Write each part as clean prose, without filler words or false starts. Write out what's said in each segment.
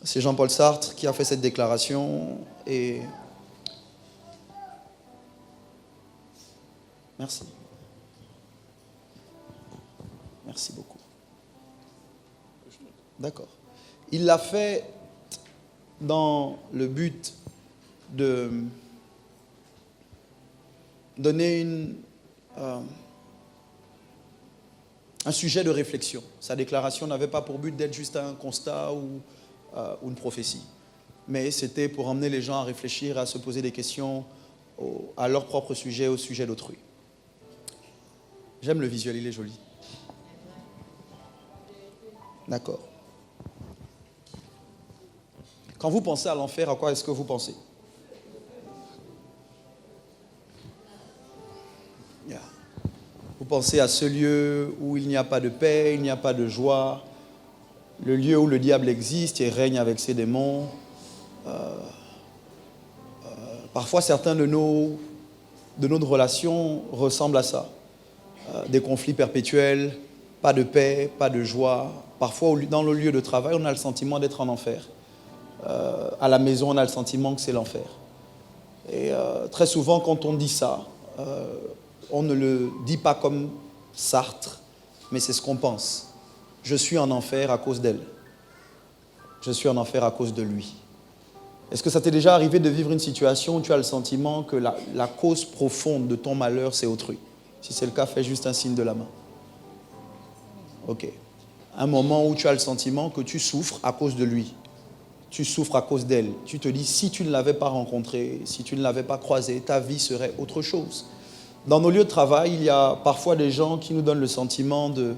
C'est Jean-Paul Sartre qui a fait cette déclaration et... Merci. Merci beaucoup. D'accord. Il l'a fait dans le but de donner un sujet de réflexion. Sa déclaration n'avait pas pour but d'être juste un constat ou une prophétie, mais c'était pour emmener les gens à réfléchir, à se poser des questions à leur propre sujet, au sujet d'autrui. J'aime le visuel, il est joli. D'accord. Quand vous pensez à l'enfer, à quoi est-ce que vous pensez? Yeah. Vous pensez à ce lieu où il n'y a pas de paix, il n'y a pas de joie, le lieu où le diable existe et règne avec ses démons. Parfois, certains de nos relations ressemblent à ça. Des conflits perpétuels, pas de paix, pas de joie. Parfois, dans le lieu de travail, on a le sentiment d'être en enfer. À la maison, on a le sentiment que c'est l'enfer. Et très souvent, quand on dit ça, on ne le dit pas comme Sartre, mais c'est ce qu'on pense. Je suis en enfer à cause d'elle. Je suis en enfer à cause de lui. Est-ce que ça t'est déjà arrivé de vivre une situation où tu as le sentiment que la cause profonde de ton malheur, c'est autrui? Si c'est le cas, fais juste un signe de la main. Ok. Un moment où tu as le sentiment que tu souffres à cause de lui. Tu souffres à cause d'elle. Tu te dis, si tu ne l'avais pas rencontré, si tu ne l'avais pas croisé, ta vie serait autre chose. Dans nos lieux de travail, il y a parfois des gens qui nous donnent le sentiment de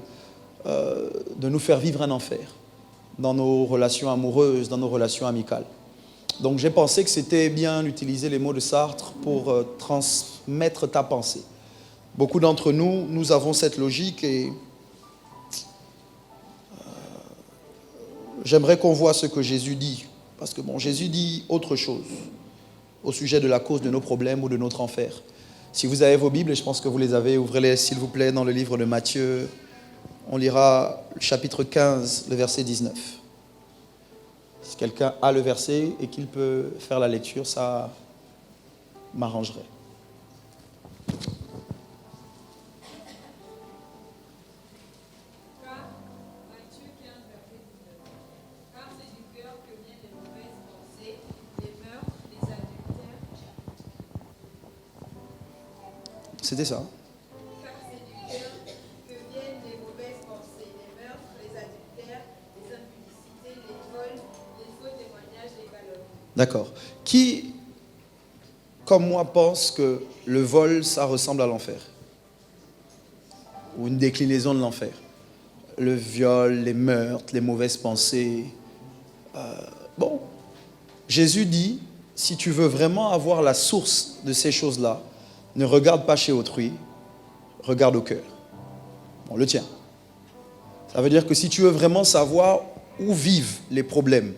nous faire vivre un enfer dans nos relations amoureuses, dans nos relations amicales. Donc j'ai pensé que c'était bien d'utiliser les mots de Sartre pour transmettre ta pensée. Beaucoup d'entre nous, nous avons cette logique et j'aimerais qu'on voit ce que Jésus dit. Parce que bon, Jésus dit autre chose au sujet de la cause de nos problèmes ou de notre enfer. Si vous avez vos Bibles, et je pense que vous les avez, ouvrez-les s'il vous plaît dans le livre de Matthieu. On lira le chapitre 15, le verset 19. Si quelqu'un a le verset et qu'il peut faire la lecture, ça m'arrangerait. C'était ça. Car c'est du cœur que viennent les mauvaises pensées, les meurtres, les adultères, les impudicités, les vols, les faux témoignages, les calomnies. D'accord. Qui, comme moi, pense que le vol, ça ressemble à l'enfer? Ou une déclinaison de l'enfer? Le viol, les meurtres, les mauvaises pensées. Bon, Jésus dit, si tu veux vraiment avoir la source de ces choses-là, ne regarde pas chez autrui, regarde au cœur. Bon, le tien. Ça veut dire que si tu veux vraiment savoir où vivent les problèmes,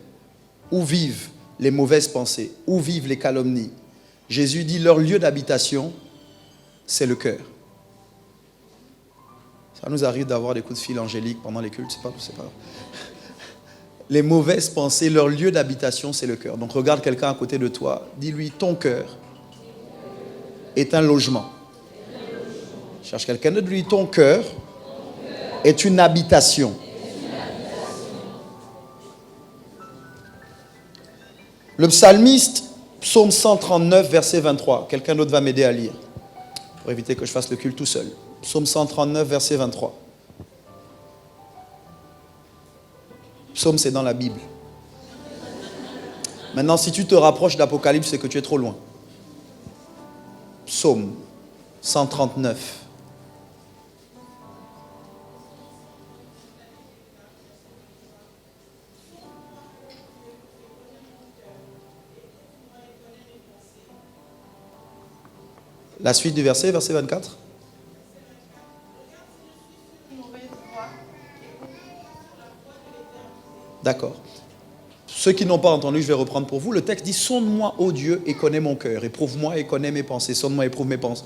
où vivent les mauvaises pensées, où vivent les calomnies, Jésus dit leur lieu d'habitation, c'est le cœur. Ça nous arrive d'avoir des coups de fil angéliques pendant les cultes, c'est pas grave. Les mauvaises pensées, leur lieu d'habitation, c'est le cœur. Donc regarde quelqu'un à côté de toi, dis-lui, ton cœur est un logement. Cherche quelqu'un de lui, ton cœur est une habitation. Le psalmiste, psaume 139, verset 23. Quelqu'un d'autre va m'aider à lire, pour éviter que je fasse le culte tout seul. Psaume 139, verset 23. Psaume, c'est dans la Bible. Maintenant, si tu te rapproches d'Apocalypse, c'est que tu es trop loin. Psaume 139. La suite du verset, verset 24. D'accord. Ceux qui n'ont pas entendu, je vais reprendre pour vous. Le texte dit, sonde-moi, ô Dieu, et connais mon cœur. Éprouve-moi et connais mes pensées. Sonde-moi,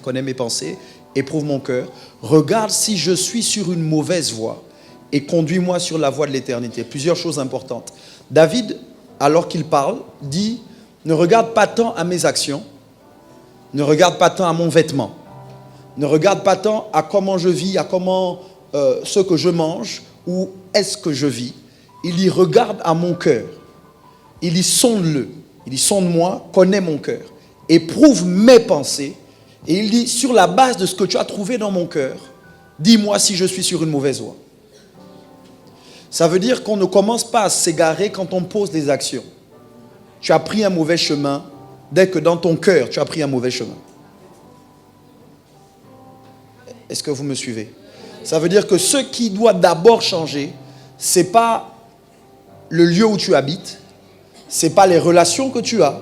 connais mes pensées, éprouve mon cœur. Regarde si je suis sur une mauvaise voie et conduis-moi sur la voie de l'éternité. Plusieurs choses importantes. David alors qu'il parle, dit, ne regarde pas tant à mes actions, ne regarde pas tant à mon vêtement, ne regarde pas tant à comment je vis, à comment ce que je mange, ou est-ce que je vis. Il dit, regarde à mon cœur. Il dit, sonde-le. Il dit, sonde-moi, connais mon cœur. Éprouve mes pensées. Et il dit, sur la base de ce que tu as trouvé dans mon cœur, dis-moi si je suis sur une mauvaise voie. Ça veut dire qu'on ne commence pas à s'égarer quand on pose des actions. Tu as pris un mauvais chemin dès que dans ton cœur, tu as pris un mauvais chemin. Est-ce que vous me suivez? Ça veut dire que ce qui doit d'abord changer, ce n'est pas le lieu où tu habites, ce n'est pas les relations que tu as,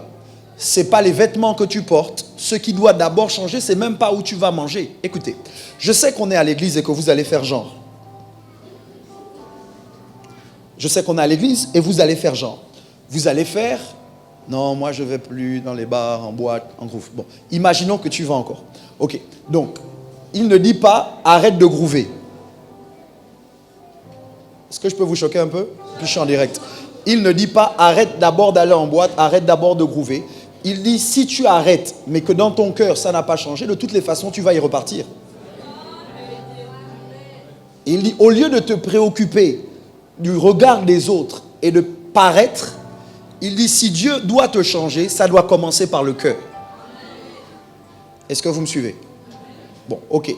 ce n'est pas les vêtements que tu portes. Ce qui doit d'abord changer, ce n'est même pas où tu vas manger. Écoutez, je sais qu'on est à l'église et que vous allez faire genre. Je sais qu'on est à l'église et vous allez faire genre. Vous allez faire, non, moi je ne vais plus dans les bars, en boîte, en groove. Bon, imaginons que tu vas encore. Ok, donc, il ne dit pas arrête de groover. Est-ce que je peux vous choquer un peu? Puis je suis en direct. Il ne dit pas arrête d'abord d'aller en boîte, arrête d'abord de groover. Il dit si tu arrêtes, mais que dans ton cœur ça n'a pas changé, de toutes les façons tu vas y repartir. Et il dit au lieu de te préoccuper du regard des autres et de paraître, il dit si Dieu doit te changer, ça doit commencer par le cœur. Est-ce que vous me suivez? Bon, ok.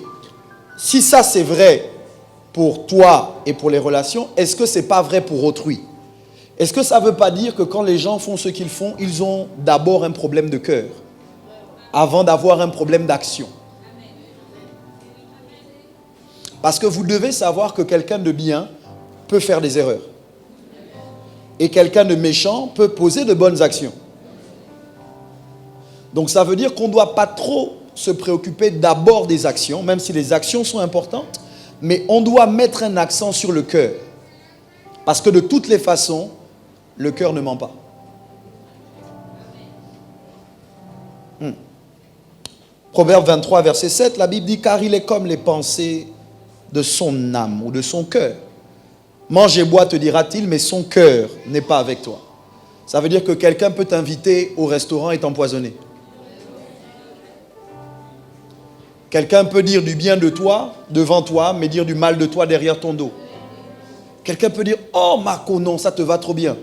Si ça c'est vrai pour toi et pour les relations, est-ce que ce n'est pas vrai pour autrui? Est-ce que ça ne veut pas dire que quand les gens font ce qu'ils font, ils ont d'abord un problème de cœur avant d'avoir un problème d'action? Parce que vous devez savoir que quelqu'un de bien peut faire des erreurs. Et quelqu'un de méchant peut poser de bonnes actions. Donc ça veut dire qu'on ne doit pas trop se préoccuper d'abord des actions, même si les actions sont importantes, mais on doit mettre un accent sur le cœur. Parce que de toutes les façons, le cœur ne ment pas. Proverbe 23, verset 7, la Bible dit, car il est comme les pensées de son âme ou de son cœur. Mange et bois, te dira-t-il, mais son cœur n'est pas avec toi. Ça veut dire que quelqu'un peut t'inviter au restaurant et t'empoisonner. Quelqu'un peut dire du bien de toi, devant toi, mais dire du mal de toi derrière ton dos. Quelqu'un peut dire, oh Marco, non, ça te va trop bien.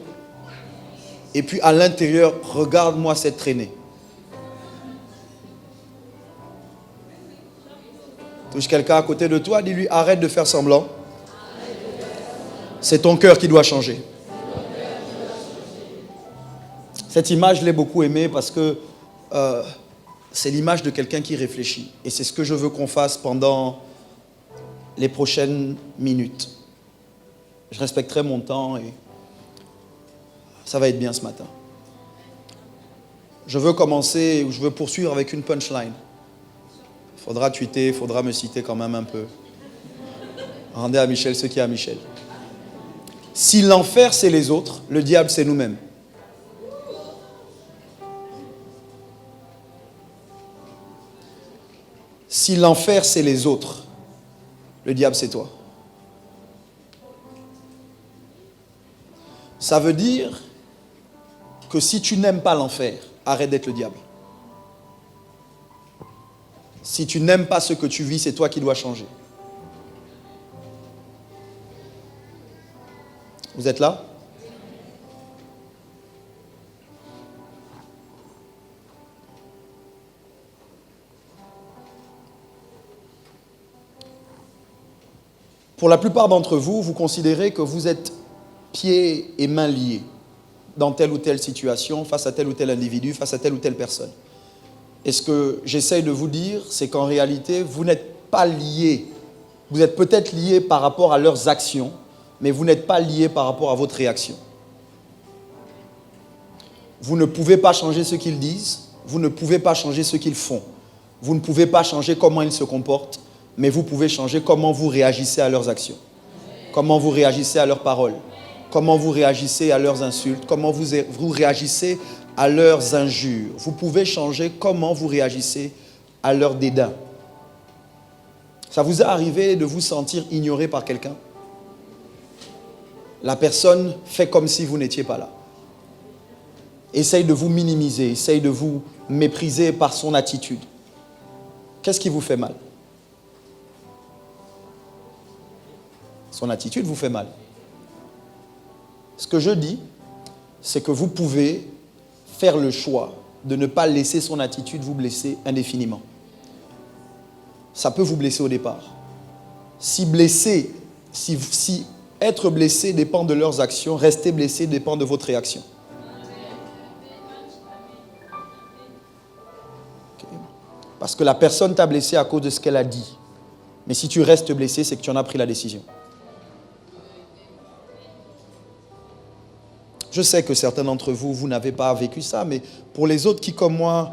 Et puis à l'intérieur, regarde-moi cette traînée. Touche quelqu'un à côté de toi, dis-lui, arrête de faire semblant. C'est ton cœur qui doit changer. Cette image, je l'ai beaucoup aimée parce que c'est l'image de quelqu'un qui réfléchit. Et c'est ce que je veux qu'on fasse pendant les prochaines minutes. Je respecterai mon temps et ça va être bien ce matin. Je veux commencer, ou je veux poursuivre avec une punchline. Il faudra tweeter, il faudra me citer quand même un peu. Rendez à Michel ce qui est à Michel. Si l'enfer c'est les autres, le diable c'est nous-mêmes. Si l'enfer c'est les autres, le diable c'est toi. Ça veut dire que si tu n'aimes pas l'enfer, arrête d'être le diable. Si tu n'aimes pas ce que tu vis, c'est toi qui dois changer. Vous êtes là? Pour la plupart d'entre vous, vous considérez que vous êtes pieds et mains liés dans telle ou telle situation, face à tel ou tel individu, face à telle ou telle personne. Et ce que j'essaye de vous dire, c'est qu'en réalité, vous n'êtes pas liés. Vous êtes peut-être liés par rapport à leurs actions, mais vous n'êtes pas liés par rapport à votre réaction. Vous ne pouvez pas changer ce qu'ils disent, vous ne pouvez pas changer ce qu'ils font. Vous ne pouvez pas changer comment ils se comportent, mais vous pouvez changer comment vous réagissez à leurs actions. Comment vous réagissez à leurs paroles. Comment vous réagissez à leurs insultes. Comment vous réagissez à leurs injures. Vous pouvez changer comment vous réagissez à leur dédain. Ça vous est arrivé de vous sentir ignoré par quelqu'un? La personne fait comme si vous n'étiez pas là. essaye de vous minimiser, essaye de vous mépriser par son attitude, qu'est-ce qui vous fait mal? Son attitude vous fait mal. Ce que je dis, c'est que vous pouvez faire le choix de ne pas laisser son attitude vous blesser indéfiniment. Ça peut vous blesser au départ. Si être blessé dépend de leurs actions, rester blessé dépend de votre réaction. Okay. Parce que la personne t'a blessé à cause de ce qu'elle a dit. Mais si tu restes blessé, c'est que tu en as pris la décision. Je sais que certains d'entre vous, vous n'avez pas vécu ça, mais pour les autres qui, comme moi,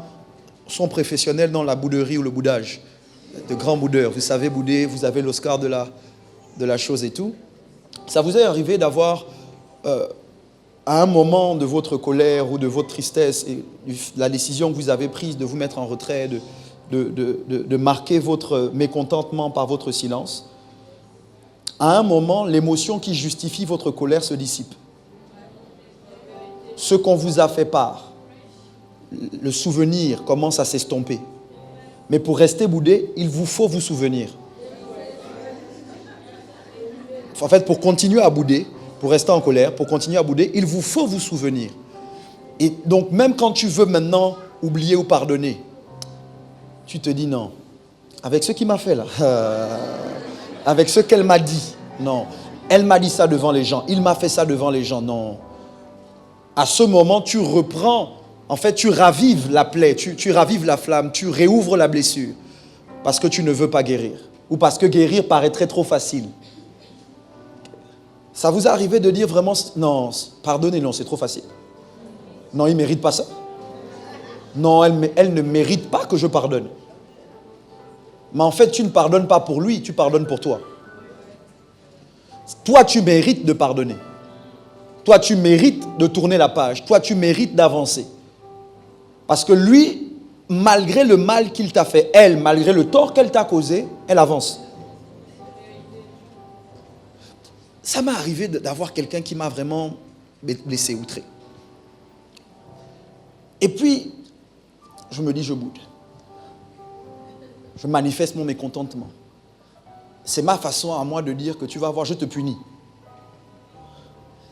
sont professionnels dans la bouderie ou le boudage, de grands boudeurs, vous savez bouder, vous avez l'Oscar de la chose et tout, ça vous est arrivé d'avoir, à un moment de votre colère ou de votre tristesse, et la décision que vous avez prise de vous mettre en retrait, de marquer votre mécontentement par votre silence, à un moment, l'émotion qui justifie votre colère se dissipe. Ce qu'on vous a fait part, le souvenir commence à s'estomper. Mais pour rester boudé, il vous faut vous souvenir. En fait, pour continuer à bouder, pour rester en colère, pour continuer à bouder, il vous faut vous souvenir. Et donc, même quand tu veux maintenant oublier ou pardonner, tu te dis non. Avec ce qu'il m'a fait là, avec ce qu'elle m'a dit, non. Elle m'a dit ça devant les gens, il m'a fait ça devant les gens, non. À ce moment, tu reprends, en fait, tu ravives la plaie, tu ravives la flamme, tu réouvres la blessure. Parce que tu ne veux pas guérir. Ou parce que guérir paraîtrait trop facile. Ça vous est arrivé de dire vraiment, non, pardonnez, non, c'est trop facile. Non, il ne mérite pas ça. Non, elle ne mérite pas que je pardonne. Mais en fait, tu ne pardonnes pas pour lui, tu pardonnes pour toi. Toi, tu mérites de pardonner. Toi, tu mérites de tourner la page. Toi, tu mérites d'avancer. Parce que lui, malgré le mal qu'il t'a fait, elle, malgré le tort qu'elle t'a causé, elle avance. Ça m'est arrivé d'avoir quelqu'un qui m'a vraiment blessé, outré. Et puis, je me dis, je boude. Je manifeste mon mécontentement. C'est ma façon à moi de dire que tu vas voir, je te punis.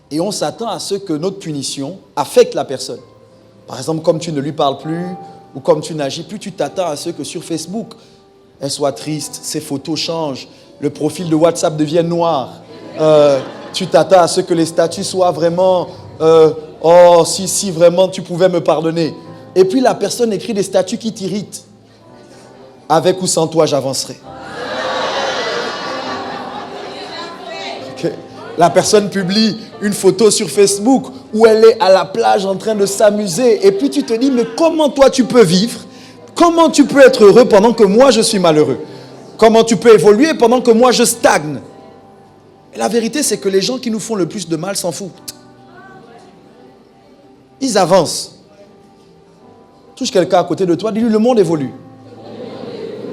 Et on s'attend à ce que notre punition affecte la personne. Par exemple, comme tu ne lui parles plus, ou comme tu n'agis plus, tu t'attends à ce que sur Facebook, elle soit triste, ses photos changent, le profil de WhatsApp devienne noir. Tu t'attends à ce que les statuts soient vraiment oh, si vraiment tu pouvais me pardonner. Et puis la personne écrit des statuts qui t'irritent. Avec ou sans toi, j'avancerai. Okay. La personne publie une photo sur Facebook où elle est à la plage en train de s'amuser. Et puis tu te dis, mais comment toi tu peux vivre? Comment tu peux être heureux pendant que moi je suis malheureux? Comment tu peux évoluer pendant que moi je stagne? Et la vérité, c'est que les gens qui nous font le plus de mal s'en foutent. Ils avancent. Touche quelqu'un à côté de toi, dis-lui, le monde évolue.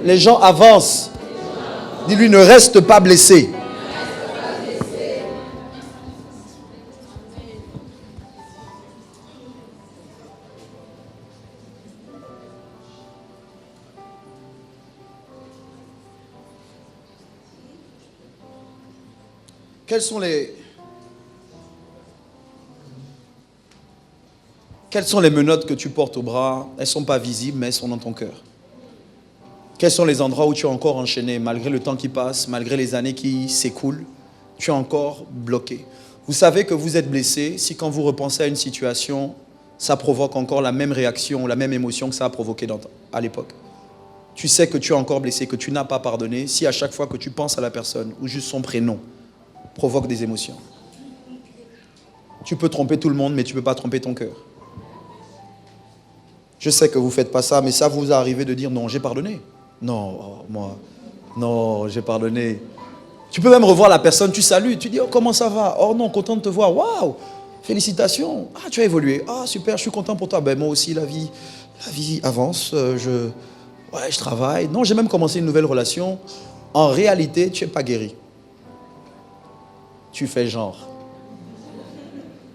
Les gens avancent. Dis-lui, ne reste pas blessé. Quelles sont les menottes que tu portes au bras? Elles ne sont pas visibles, mais elles sont dans ton cœur. Quels sont les endroits où tu es encore enchaîné, malgré le temps qui passe, malgré les années qui s'écoulent, tu es encore bloqué? Vous savez que vous êtes blessé si quand vous repensez à une situation, ça provoque encore la même réaction, la même émotion que ça a provoqué à l'époque. Tu sais que tu es encore blessé, que tu n'as pas pardonné, si à chaque fois que tu penses à la personne, ou juste son prénom, provoque des émotions. Tu peux tromper tout le monde, mais tu ne peux pas tromper ton cœur. Je sais que vous ne faites pas ça, mais ça vous est arrivé de dire non, j'ai pardonné. Non, moi, non, j'ai pardonné. Tu peux même revoir la personne, tu salues, tu dis oh, comment ça va? Oh non, content de te voir. Waouh, félicitations. Ah, tu as évolué. Ah, super, je suis content pour toi. Ben moi aussi, la vie avance. Je travaille. Non, j'ai même commencé une nouvelle relation. En réalité, tu n'es pas guéri. Tu fais genre.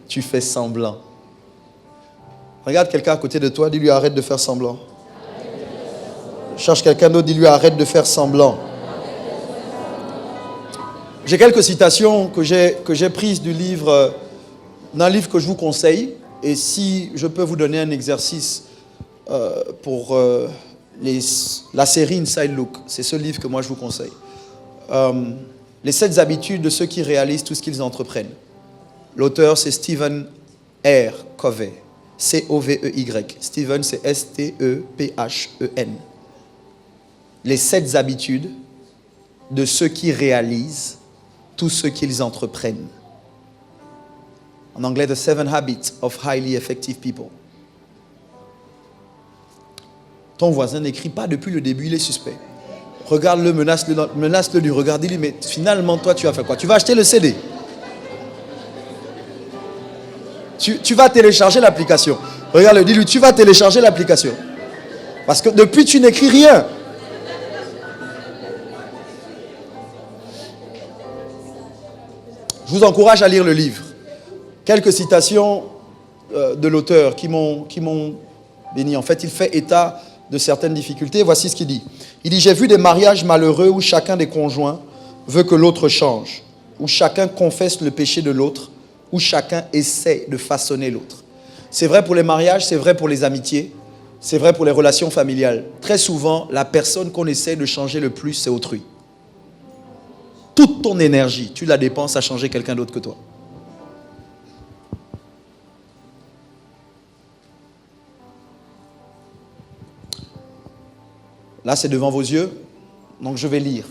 Tu fais semblant. Regarde quelqu'un à côté de toi, dis-lui arrête de faire semblant. Cherche quelqu'un d'autre, dis-lui arrête de faire semblant. J'ai quelques citations que j'ai prises du livre, d'un livre que je vous conseille. Et si je peux vous donner un exercice pour la série Inside Look, c'est ce livre que moi je vous conseille. Les 7 habitudes de ceux qui réalisent tout ce qu'ils entreprennent. L'auteur, c'est Stephen R. Covey. C-O-V-E-Y. Stephen, c'est S-T-E-P-H-E-N. Les 7 habitudes de ceux qui réalisent tout ce qu'ils entreprennent. En anglais, The 7 Habits of Highly Effective People. Ton voisin n'écrit pas depuis le début, il est suspect. Regarde-le, menace-le, lui regarde, dis-lui, mais finalement, toi, tu as fait quoi? Tu vas acheter le CD. Tu vas télécharger l'application. Regarde-le, dis-lui, tu vas télécharger l'application. Parce que depuis, tu n'écris rien. Je vous encourage à lire le livre. Quelques citations de l'auteur qui m'ont béni. En fait, il fait état de certaines difficultés. Voici ce qu'il dit. Il dit, j'ai vu des mariages malheureux où chacun des conjoints veut que l'autre change, où chacun confesse le péché de l'autre, où chacun essaie de façonner l'autre. C'est vrai pour les mariages, c'est vrai pour les amitiés, c'est vrai pour les relations familiales. Très souvent, la personne qu'on essaie de changer le plus, c'est autrui. Toute ton énergie, tu la dépenses à changer quelqu'un d'autre que toi. Là, c'est devant vos yeux, donc je vais lire.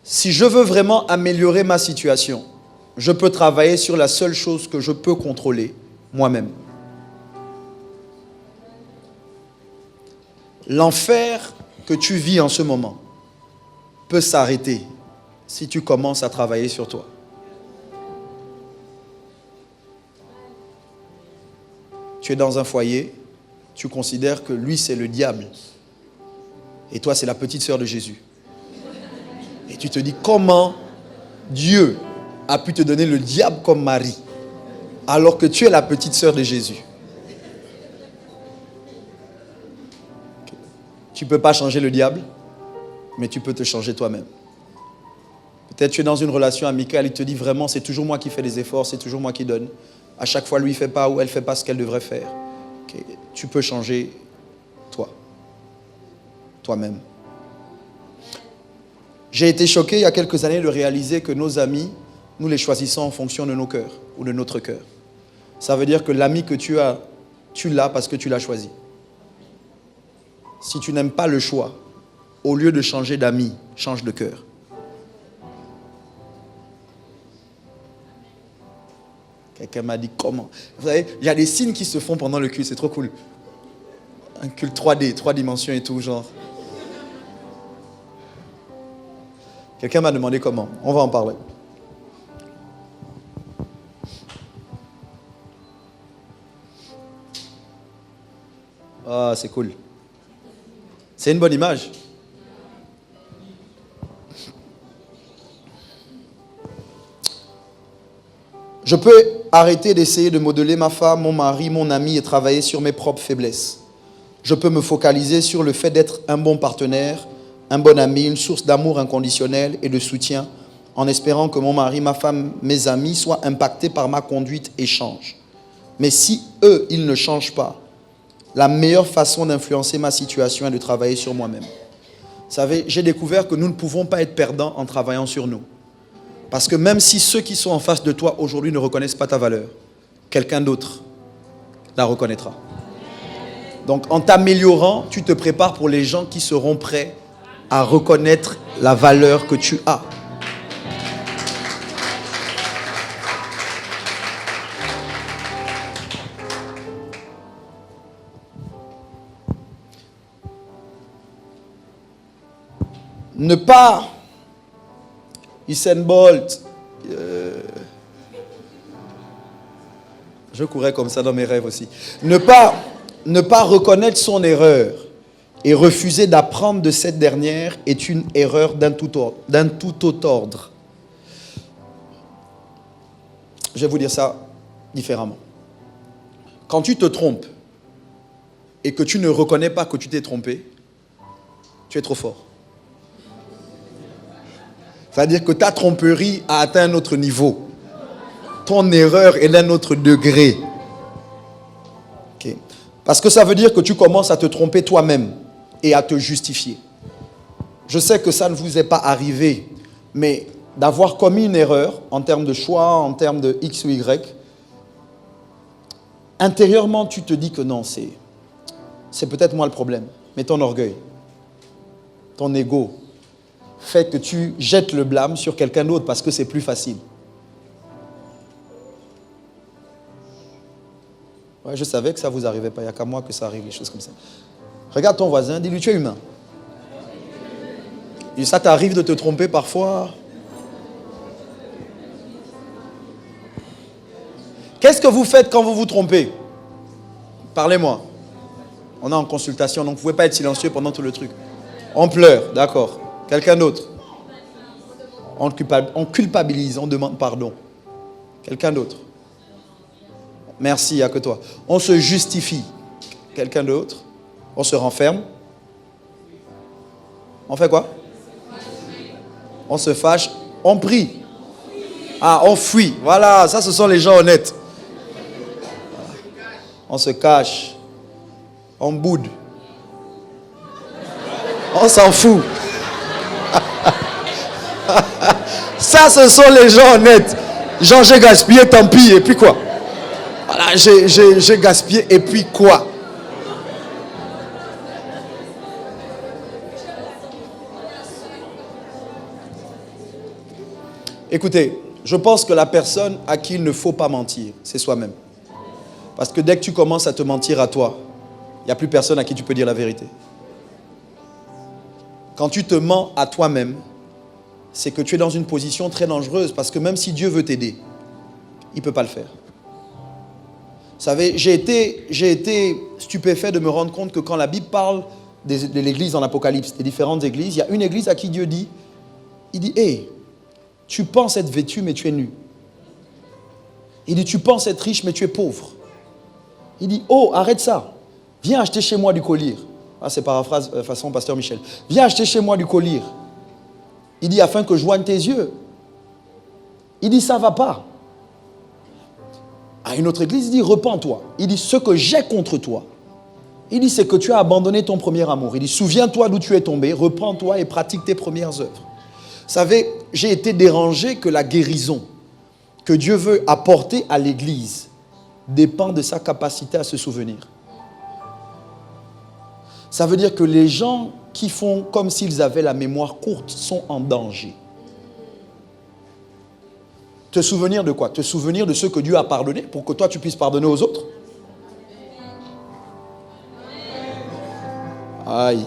Si je veux vraiment améliorer ma situation, je peux travailler sur la seule chose que je peux contrôler, moi-même. L'enfer que tu vis en ce moment peut s'arrêter si tu commences à travailler sur toi. Tu es dans un foyer, tu considères que lui c'est le diable et toi c'est la petite sœur de Jésus. Et tu te dis comment Dieu a pu te donner le diable comme mari alors que tu es la petite sœur de Jésus. Tu ne peux pas changer le diable, mais tu peux te changer toi-même. Peut-être tu es dans une relation amicale, il te dit vraiment c'est toujours moi qui fais les efforts, c'est toujours moi qui donne. À chaque fois, lui ne fait pas ou elle ne fait pas ce qu'elle devrait faire. Okay. Tu peux changer toi-même. J'ai été choqué il y a quelques années de réaliser que nos amis, nous les choisissons en fonction de nos cœurs ou de notre cœur. Ça veut dire que l'ami que tu as, tu l'as parce que tu l'as choisi. Si tu n'aimes pas le choix, au lieu de changer d'amis, change de cœur. Quelqu'un m'a dit comment. Vous savez, il y a des signes qui se font pendant le culte, c'est trop cool. Un culte 3D, 3 dimensions et tout, genre. Quelqu'un m'a demandé comment. On va en parler. Ah, c'est cool. C'est une bonne image. Je peux arrêter d'essayer de modeler ma femme, mon mari, mon ami et travailler sur mes propres faiblesses. Je peux me focaliser sur le fait d'être un bon partenaire, un bon ami, une source d'amour inconditionnel et de soutien, en espérant que mon mari, ma femme, mes amis soient impactés par ma conduite et changent. Mais si eux, ils ne changent pas, la meilleure façon d'influencer ma situation est de travailler sur moi-même. Vous savez, j'ai découvert que nous ne pouvons pas être perdants en travaillant sur nous. Parce que même si ceux qui sont en face de toi aujourd'hui ne reconnaissent pas ta valeur, quelqu'un d'autre la reconnaîtra. Donc en t'améliorant, tu te prépares pour les gens qui seront prêts à reconnaître la valeur que tu as. Ne pas Usain Bolt. Je courais comme ça dans mes rêves aussi. Ne pas reconnaître son erreur et refuser d'apprendre de cette dernière est une erreur d'un tout autre ordre. Je vais vous dire ça différemment. Quand tu te trompes, et que tu ne reconnais pas que tu t'es trompé, tu es trop fort. C'est-à-dire que ta tromperie a atteint un autre niveau. Ton erreur est d'un autre degré. Okay. Parce que ça veut dire que tu commences à te tromper toi-même et à te justifier. Je sais que ça ne vous est pas arrivé, mais d'avoir commis une erreur en termes de choix, en termes de X ou Y, intérieurement, tu te dis que non, c'est peut-être moi le problème. Mais ton orgueil, ton ego, fait que tu jettes le blâme sur quelqu'un d'autre parce que c'est plus facile. Ouais, je savais que ça ne vous arrivait pas. Il n'y a qu'à moi que ça arrive, des choses comme ça. Regarde ton voisin, dis-lui, tu es humain. Et ça t'arrive de te tromper parfois. Qu'est-ce que vous faites quand vous vous trompez? Parlez-moi. On est en consultation, donc vous ne pouvez pas être silencieux pendant tout le truc. On pleure, d'accord. Quelqu'un d'autre? On culpabilise, on demande pardon. Quelqu'un d'autre? Merci, il n'y a que toi. On se justifie. Quelqu'un d'autre? On se renferme. On fait quoi? On se fâche. On prie. Ah, on fuit. Voilà, ça ce sont les gens honnêtes. On se cache. On boude. On s'en fout. Ça ce sont les gens honnêtes. Genre j'ai gaspillé, tant pis. Et puis quoi? Voilà, j'ai gaspillé, et puis quoi? Écoutez, je pense que la personne à qui il ne faut pas mentir, c'est soi-même. Parce que dès que tu commences à te mentir à toi, il n'y a plus personne à qui tu peux dire la vérité. Quand tu te mens à toi-même, c'est que tu es dans une position très dangereuse, parce que même si Dieu veut t'aider, il ne peut pas le faire. Vous savez, j'ai été stupéfait de me rendre compte que quand la Bible parle de l'église en Apocalypse, des différentes églises, il y a une église à qui Dieu dit, il dit, hey, tu penses être vêtu, mais tu es nu. Il dit, tu penses être riche, mais tu es pauvre. Il dit, oh, arrête ça. Viens acheter chez moi du collyre. Ah, c'est paraphrase façon pasteur Michel. Viens acheter chez moi du collyre. Il dit, afin que je joigne tes yeux. Il dit, ça ne va pas. À une autre église, il dit, repens-toi. Il dit, ce que j'ai contre toi, il dit, c'est que tu as abandonné ton premier amour. Il dit, souviens-toi d'où tu es tombé, repens-toi et pratique tes premières œuvres. Vous savez, j'ai été dérangé que la guérison que Dieu veut apporter à l'église dépend de sa capacité à se souvenir. Ça veut dire que les gens qui font comme s'ils avaient la mémoire courte sont en danger. Te souvenir de quoi? Te souvenir de ce que Dieu a pardonné pour que toi tu puisses pardonner aux autres? Aïe.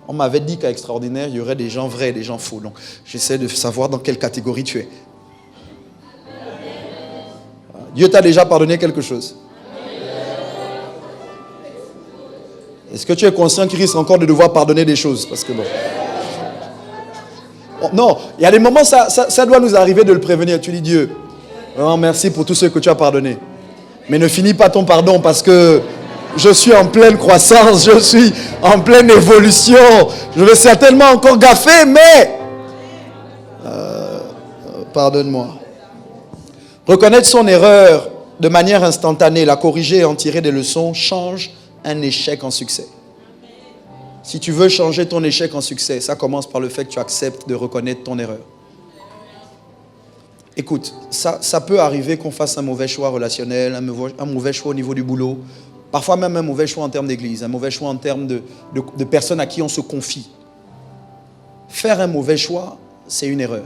On m'avait dit qu'à Extraordinaire, il y aurait des gens vrais et des gens faux. Donc, j'essaie de savoir dans quelle catégorie tu es. Dieu t'a déjà pardonné quelque chose? Est-ce que tu es conscient qu'il risque encore de devoir pardonner des choses? Parce que bon... Non, il y a des moments, ça doit nous arriver de le prévenir. Tu dis, Dieu, oh, merci pour tout ce que tu as pardonné. Mais ne finis pas ton pardon parce que je suis en pleine croissance, je suis en pleine évolution. Je vais certainement encore gaffer, mais... pardonne-moi. Reconnaître son erreur de manière instantanée, la corriger et en tirer des leçons, change un échec en succès. Si tu veux changer ton échec en succès, ça commence par le fait que tu acceptes de reconnaître ton erreur. Écoute, ça peut arriver qu'on fasse un mauvais choix relationnel, un mauvais choix au niveau du boulot, parfois même un mauvais choix en termes d'église, un mauvais choix en termes de personnes à qui on se confie. Faire un mauvais choix, c'est une erreur.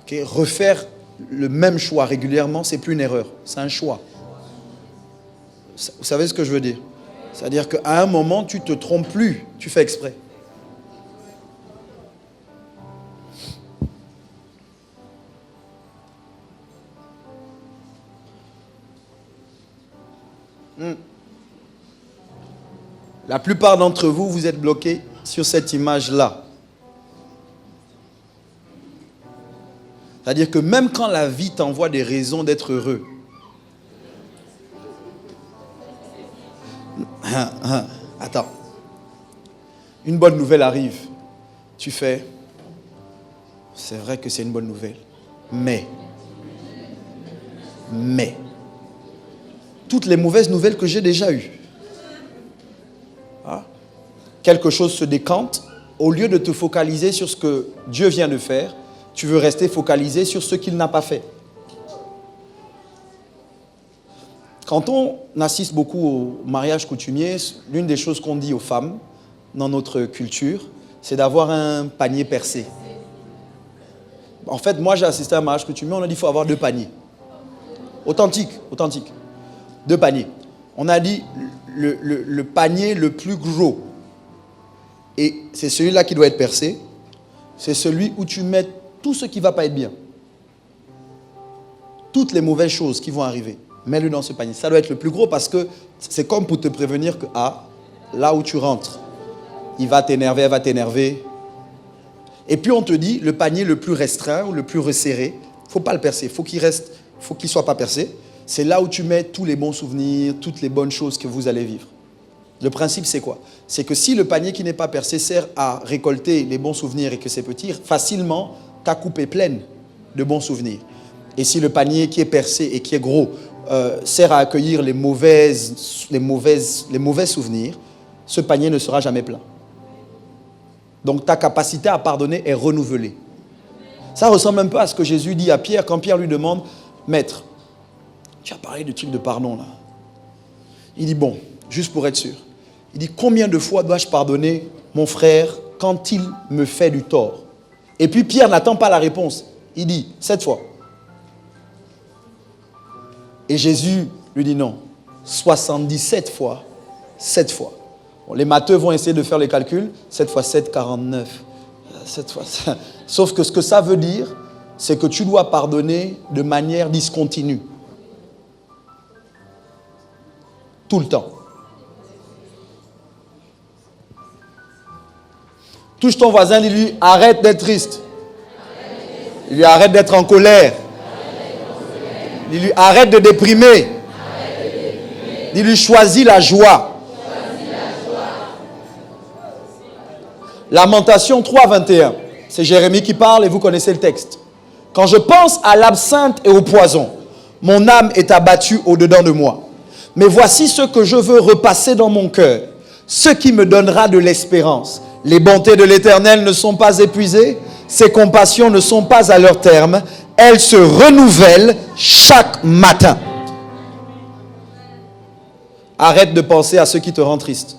Okay? Refaire le même choix régulièrement, c'est plus une erreur, c'est un choix. Vous savez ce que je veux dire? C'est-à-dire qu'à un moment, tu ne te trompes plus, tu fais exprès. La plupart d'entre vous, vous êtes bloqués sur cette image-là. C'est-à-dire que même quand la vie t'envoie des raisons d'être heureux, Attends. Une bonne nouvelle arrive. Tu fais, c'est vrai que c'est une bonne nouvelle. Mais, toutes les mauvaises nouvelles que j'ai déjà eues. Hein? Quelque chose se décante. Au lieu de te focaliser sur ce que Dieu vient de faire, tu veux rester focalisé sur ce qu'il n'a pas fait. Quand on assiste beaucoup au mariage coutumier, l'une des choses qu'on dit aux femmes dans notre culture, c'est d'avoir un panier percé. En fait, moi j'ai assisté à un mariage coutumier, on a dit qu'il faut avoir 2 paniers. Authentique. 2 paniers. On a dit le panier le plus gros. Et c'est celui-là qui doit être percé. C'est celui où tu mets tout ce qui ne va pas être bien. Toutes les mauvaises choses qui vont arriver. Mets-le dans ce panier. Ça doit être le plus gros parce que c'est comme pour te prévenir que là où tu rentres, il va t'énerver, elle va t'énerver. Et puis on te dit, le panier le plus restreint ou le plus resserré, il ne faut pas le percer. Faut qu'il ne soit pas percé. C'est là où tu mets tous les bons souvenirs, toutes les bonnes choses que vous allez vivre. Le principe, c'est quoi? C'est que si le panier qui n'est pas percé sert à récolter les bons souvenirs et que c'est petit, facilement, ta coupe est pleine de bons souvenirs. Et si le panier qui est percé et qui est gros sert à accueillir les mauvais souvenirs, ce panier ne sera jamais plein. Donc ta capacité à pardonner est renouvelée. Ça ressemble un peu à ce que Jésus dit à Pierre quand Pierre lui demande, « Maître, tu as parlé du truc de pardon là. » Il dit, bon, juste pour être sûr. Il dit, combien de fois dois-je pardonner mon frère quand il me fait du tort? Et puis Pierre n'attend pas la réponse. Il dit, 7 fois. Et Jésus lui dit non, 77 fois, 7 fois. Bon, les matheux vont essayer de faire les calculs. 7 fois 7, 49. 7 fois 7. Sauf que ce que ça veut dire, c'est que tu dois pardonner de manière discontinue. Tout le temps. Touche ton voisin, dis-lui, arrête d'être triste. Dis-lui, arrête d'être en colère. Dis-lui, arrête de déprimer. Dis-lui, choisis la joie. Lamentation 3, 21. C'est Jérémie qui parle et vous connaissez le texte. Quand je pense à l'absinthe et au poison, mon âme est abattue au-dedans de moi. Mais voici ce que je veux repasser dans mon cœur, ce qui me donnera de l'espérance. Les bontés de l'Éternel ne sont pas épuisées, ses compassions ne sont pas à leur terme, elles se renouvellent chaque matin. Arrête de penser à ce qui te rend triste.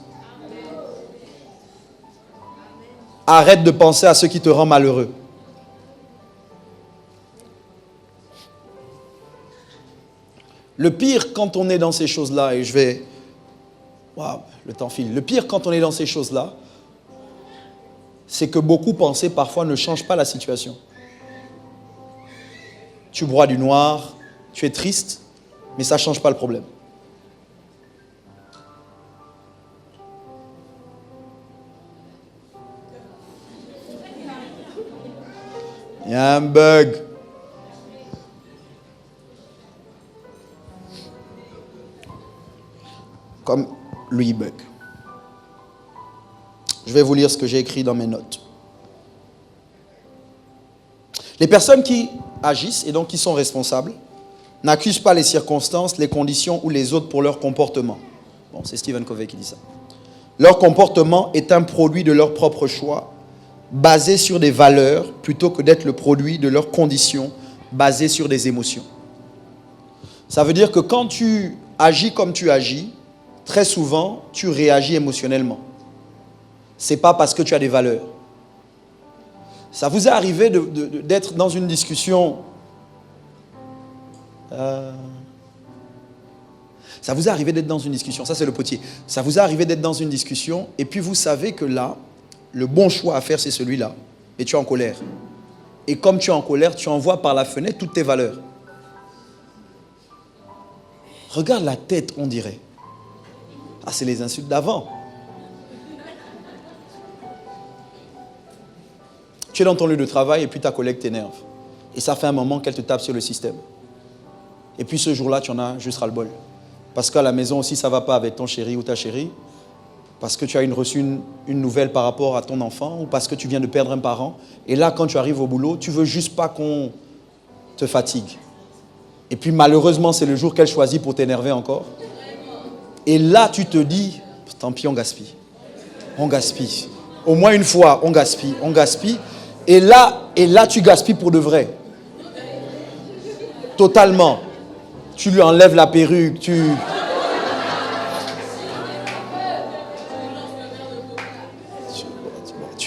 Arrête de penser à ce qui te rend malheureux. Le pire quand on est dans ces choses-là, et je vais... Waouh, le temps file. Le pire quand on est dans ces choses-là, c'est que beaucoup penser parfois ne change pas la situation. Tu broies du noir, tu es triste, mais ça ne change pas le problème. Il y a un bug. Comme Louis Bug. Je vais vous lire ce que j'ai écrit dans mes notes. Les personnes qui agissent et donc qui sont responsables n'accusent pas les circonstances, les conditions ou les autres pour leur comportement. Bon, c'est Stephen Covey qui dit ça. Leur comportement est un produit de leur propre choix, basé sur des valeurs plutôt que d'être le produit de leurs conditions basées sur des émotions. Ça veut dire que quand tu agis comme tu agis, très souvent, tu réagis émotionnellement. Ce n'est pas parce que tu as des valeurs. Ça vous est arrivé d'être dans une discussion... Ça vous est arrivé d'être dans une discussion, ça c'est le potier. Ça vous est arrivé d'être dans une discussion et puis vous savez que là, le bon choix à faire c'est celui-là. Et tu es en colère. Et comme tu es en colère, tu envoies par la fenêtre toutes tes valeurs. Regarde la tête, on dirait. Ah, c'est les insultes d'avant. Tu es dans ton lieu de travail et puis ta collègue t'énerve. Et ça fait un moment qu'elle te tape sur le système. Et puis ce jour-là, tu en as juste ras-le-bol. Parce qu'à la maison aussi, ça ne va pas avec ton chéri ou ta chérie. Parce que tu as reçu une nouvelle par rapport à ton enfant ou parce que tu viens de perdre un parent. Et là, quand tu arrives au boulot, tu ne veux juste pas qu'on te fatigue. Et puis malheureusement, c'est le jour qu'elle choisit pour t'énerver encore. Et là, tu te dis, tant pis, on gaspille. On gaspille. Au moins une fois, on gaspille, on gaspille. Et là, tu gaspilles pour de vrai. Totalement. Tu lui enlèves la perruque, tu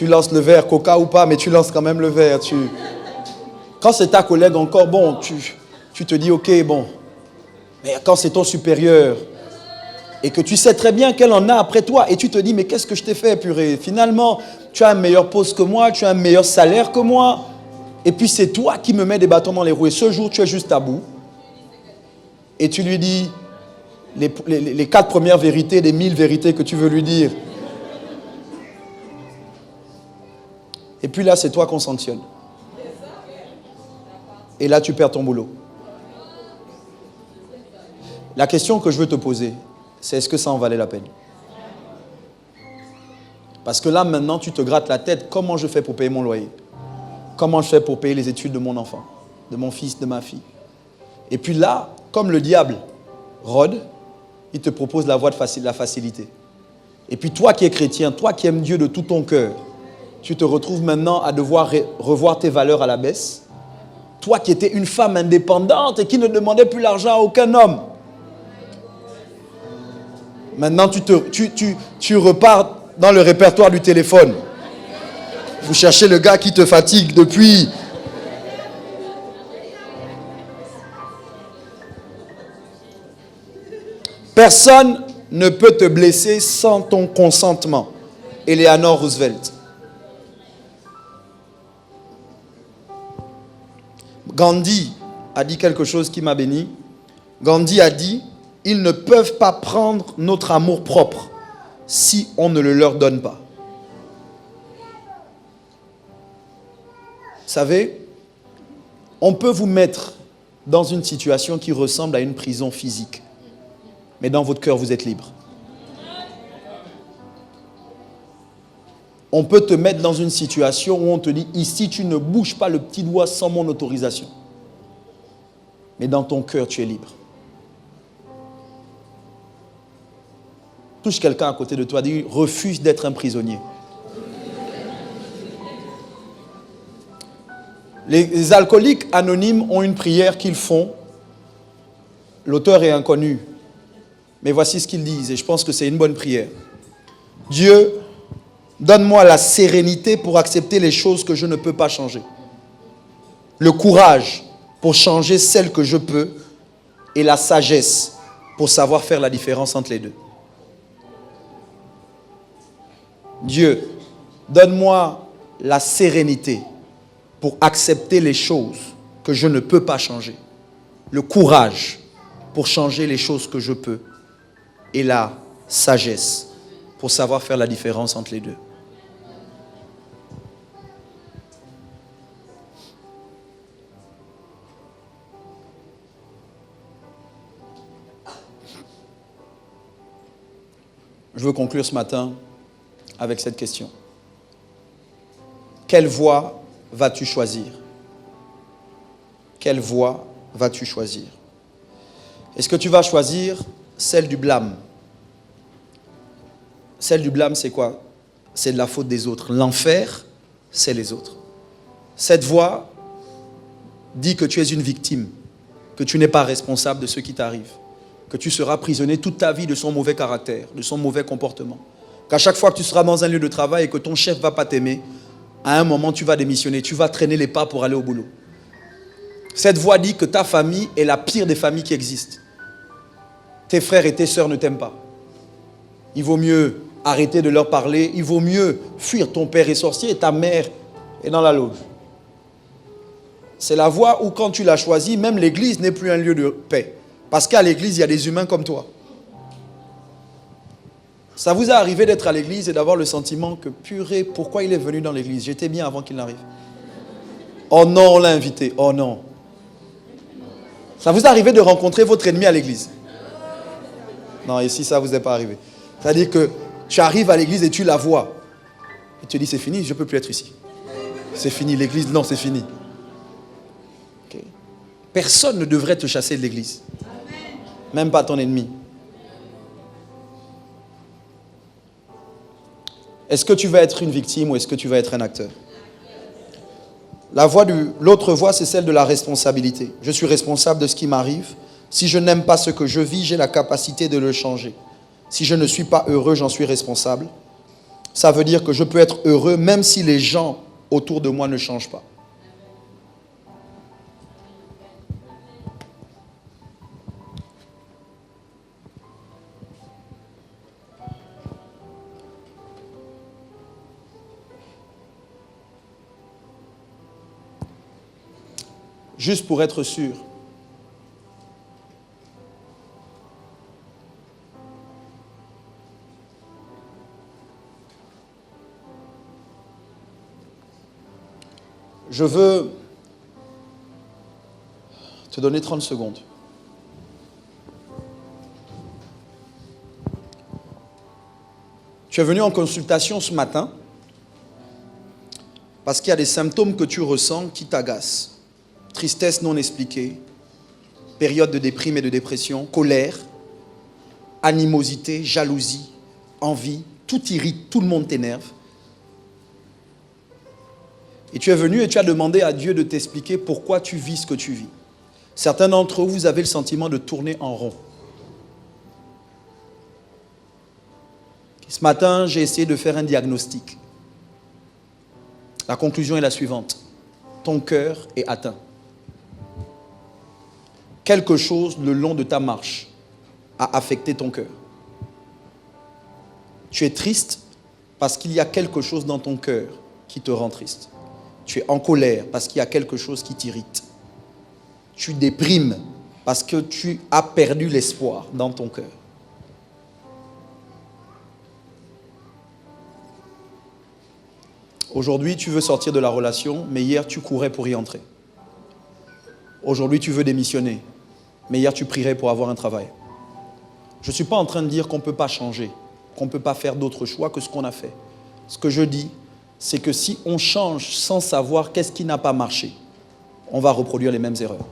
lances le verre, coca ou pas, mais tu lances quand même le verre. Quand c'est ta collègue encore, bon, tu te dis, ok, bon. Mais quand c'est ton supérieur, et que tu sais très bien qu'elle en a après toi, et tu te dis, mais qu'est-ce que je t'ai fait, purée? Finalement, tu as un meilleur poste que moi, tu as un meilleur salaire que moi, et puis c'est toi qui me mets des bâtons dans les roues. Et ce jour, tu es juste à bout, et tu lui dis les 4 premières vérités des 1000 vérités que tu veux lui dire. Et puis là, c'est toi qu'on sanctionne. Et là, tu perds ton boulot. La question que je veux te poser, c'est est-ce que ça en valait la peine? Parce que là, maintenant, tu te grattes la tête. Comment je fais pour payer mon loyer? Comment je fais pour payer les études de mon enfant, de mon fils, de ma fille? Et puis là, comme le diable rôde, il te propose la voie de la facilité. Et puis toi qui es chrétien, toi qui aimes Dieu de tout ton cœur, tu te retrouves maintenant à devoir revoir tes valeurs à la baisse. Toi qui étais une femme indépendante et qui ne demandait plus l'argent à aucun homme. Maintenant, tu repars dans le répertoire du téléphone. Vous cherchez le gars qui te fatigue depuis. Personne ne peut te blesser sans ton consentement. Eleanor Roosevelt. Gandhi a dit quelque chose qui m'a béni. Gandhi a dit, ils ne peuvent pas prendre notre amour propre si on ne le leur donne pas. Vous savez, on peut vous mettre dans une situation qui ressemble à une prison physique. Mais dans votre cœur, vous êtes libre. On peut te mettre dans une situation où on te dit, ici, tu ne bouges pas le petit doigt sans mon autorisation. Mais dans ton cœur, tu es libre. Touche quelqu'un à côté de toi, dis, refuse d'être un prisonnier. Les alcooliques anonymes ont une prière qu'ils font. L'auteur est inconnu. Mais voici ce qu'ils disent, et je pense que c'est une bonne prière. Dieu, donne-moi la sérénité pour accepter les choses que je ne peux pas changer. Le courage pour changer celles que je peux et la sagesse pour savoir faire la différence entre les deux. Dieu, donne-moi la sérénité pour accepter les choses que je ne peux pas changer. Le courage pour changer les choses que je peux et la sagesse pour savoir faire la différence entre les deux. Je veux conclure ce matin avec cette question. Quelle voie vas-tu choisir? Quelle voie vas-tu choisir? Est-ce que tu vas choisir celle du blâme? Celle du blâme, c'est quoi? C'est de la faute des autres. L'enfer, c'est les autres. Cette voie dit que tu es une victime, que tu n'es pas responsable de ce qui t'arrive, que tu seras prisonnier toute ta vie de son mauvais caractère, de son mauvais comportement. Qu'à chaque fois que tu seras dans un lieu de travail et que ton chef ne va pas t'aimer, à un moment tu vas démissionner, tu vas traîner les pas pour aller au boulot. Cette voie dit que ta famille est la pire des familles qui existent. Tes frères et tes sœurs ne t'aiment pas. Il vaut mieux arrêter de leur parler, il vaut mieux fuir. Ton père est sorcier et ta mère est dans la loge. C'est la voie où quand tu l'as choisie, même l'église n'est plus un lieu de paix. Parce qu'à l'église, il y a des humains comme toi. Ça vous est arrivé d'être à l'église et d'avoir le sentiment que, purée, pourquoi il est venu dans l'église? J'étais bien avant qu'il n'arrive. Oh non, on l'a invité. Oh non. Ça vous est arrivé de rencontrer votre ennemi à l'église? Non, ici, ça vous est pas arrivé. C'est-à-dire que tu arrives à l'église et tu la vois. Et tu te dis, c'est fini, je ne peux plus être ici. C'est fini, l'église, non, c'est fini. Okay. Personne ne devrait te chasser de l'église. Même pas ton ennemi. Est-ce que tu vas être une victime ou est-ce que tu vas être un acteur? L'autre voie, c'est celle de la responsabilité. Je suis responsable de ce qui m'arrive. Si je n'aime pas ce que je vis, j'ai la capacité de le changer. Si je ne suis pas heureux, j'en suis responsable. Ça veut dire que je peux être heureux même si les gens autour de moi ne changent pas. Juste pour être sûr. Je veux te donner 30 secondes. Tu es venu en consultation ce matin parce qu'il y a des symptômes que tu ressens qui t'agacent. Tristesse non expliquée, période de déprime et de dépression, colère, animosité, jalousie, envie, tout irrite, tout le monde t'énerve. Et tu es venu et tu as demandé à Dieu de t'expliquer pourquoi tu vis ce que tu vis. Certains d'entre vous, vous avez le sentiment de tourner en rond. Ce matin, j'ai essayé de faire un diagnostic. La conclusion est la suivante. Ton cœur est atteint. Quelque chose le long de ta marche a affecté ton cœur. Tu es triste parce qu'il y a quelque chose dans ton cœur qui te rend triste. Tu es en colère parce qu'il y a quelque chose qui t'irrite. Tu déprimes parce que tu as perdu l'espoir dans ton cœur. Aujourd'hui, tu veux sortir de la relation, mais hier, tu courais pour y entrer. Aujourd'hui, tu veux démissionner, mais hier, tu prierais pour avoir un travail. Je ne suis pas en train de dire qu'on ne peut pas changer, qu'on ne peut pas faire d'autres choix que ce qu'on a fait. Ce que je dis, c'est que si on change sans savoir qu'est-ce qui n'a pas marché, on va reproduire les mêmes erreurs.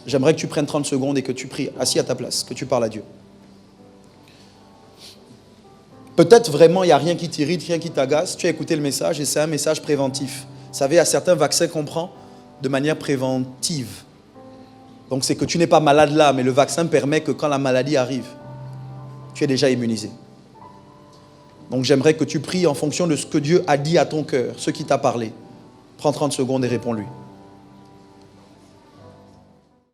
J'aimerais que tu prennes 30 secondes et que tu pries, assis à ta place, que tu parles à Dieu. Peut-être vraiment il n'y a rien qui t'irrite, rien qui t'agace. Tu as écouté le message et c'est un message préventif. Vous savez, il y a certains vaccins qu'on prend de manière préventive. Donc c'est que tu n'es pas malade là, mais le vaccin permet que quand la maladie arrive, tu es déjà immunisé. Donc j'aimerais que tu pries en fonction de ce que Dieu a dit à ton cœur, ce qui t'a parlé. Prends 30 secondes et réponds-lui.